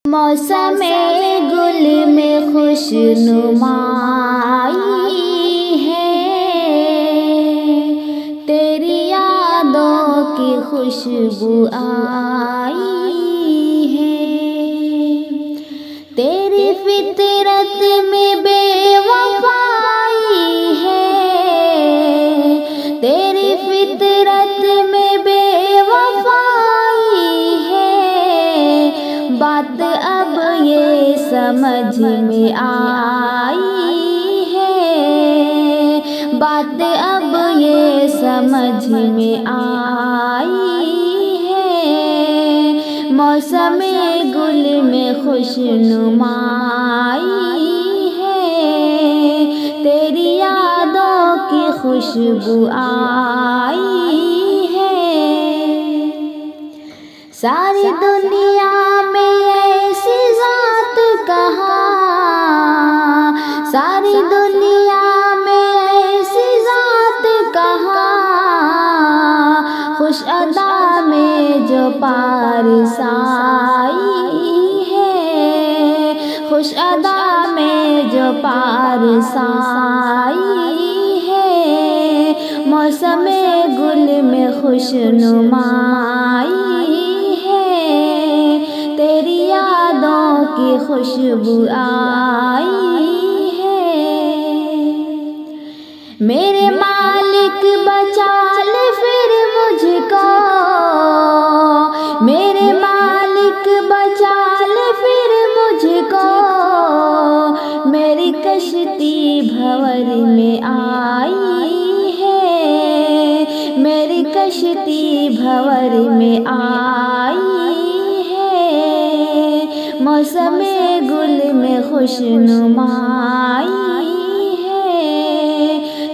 मौसम गुल में खुशनुमाई है, तेरी यादों की खुशबू आई है। तेरी फितरत में बेवफाई है, तेरी फितरत में बेवफाई है। बात अब ये समझ में आई है, बात अब ये समझ में आई है। मौसम गुल में खुशनुमाई है, तेरी यादों की खुशबू आई है। सारी दुनिया में ऐसी ज़ात कहाँ, सारी दुनिया में ऐसी ज़ात कहाँ। खुश अदा में जो पारसाई है, खुश अदा में जो पारसाई है। मौसम गुल में खुशनुमाई है, तेरी यादों की खुशबू आई है। मेरे मालिक बचा ले फिर मुझको, मेरे मालिक बचा ले फिर मुझको। मेरी कश्ती भंवर में आई है, मेरी कश्ती भंवर में आई है। मौसम गुल में खुशनुमाई है,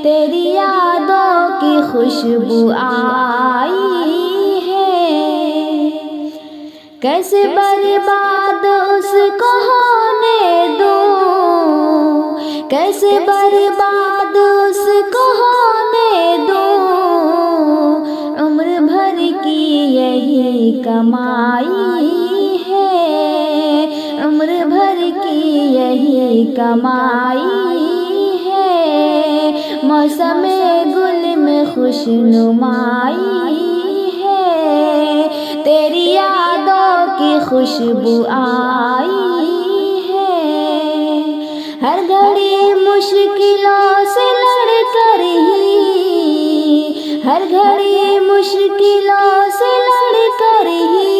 तेरी यादों की खुशबू आई है। कैसे बर्बाद उसको होने दूं, कैसे बर्बाद उसको होने दूं। उम्र भर की यही कमाई है, उम्र भर की यही कमाई है। मौसम गुल में खुशनुमाई है, तेरी यादों की खुशबू आई है। हर घड़ी मुश्किलों से लड़कर ही, हर घड़ी मुश्किलों से लड़कर ही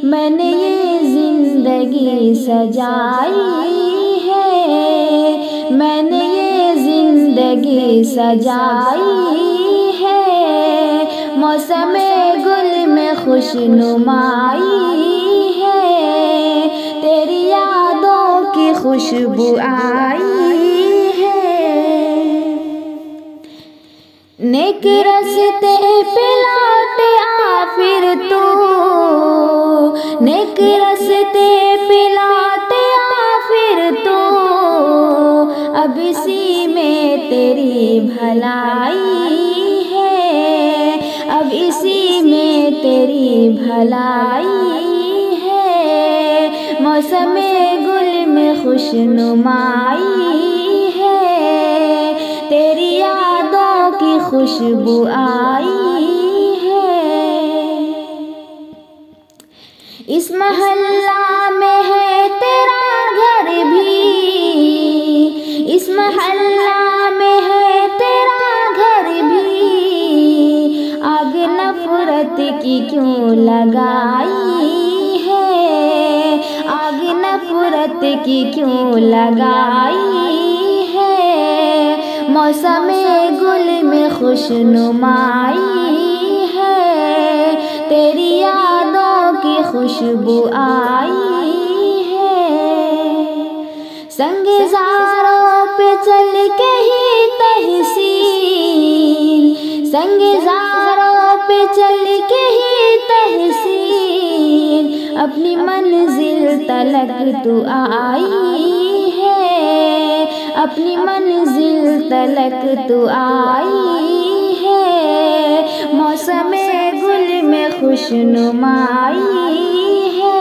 मैंने ये जिंदगी सजाई है, मैंने ये जिंदगी सजाई है। मौसम गुल में खुशनुमाई है, तेरी यादों की खुशबू आई है। नेक रास्ते पे लौट आ फिर तू, नेक रास्ते पे लौट आ फिर तू। अब इसी में तेरी भलाई है, अब इसी में तेरी भलाई है। मौसम गुल में खुशनुमाई है, तेरी यादों की खुशबू आई है। इस मोहल्ला में है तेरा घर भी, इस मोहल्ला में है तेरा घर भी। आग नफरत की क्यों लगाई है, आग नफरत की क्यों लगाई है। मौसम गुल में खुशनुमाई है, तेरी यादों की खुशबू आई है। संगज़ारों पे चल के ही तहसीन, संगज़ारों पे चल के ही तहसीन। अपनी मंजिल तलक तू आई है, अपनी मंजिल तलक तू आई है। मौसम गुल में खुशनुमाई है,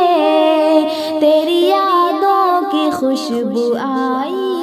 तेरी यादों की खुशबू आई।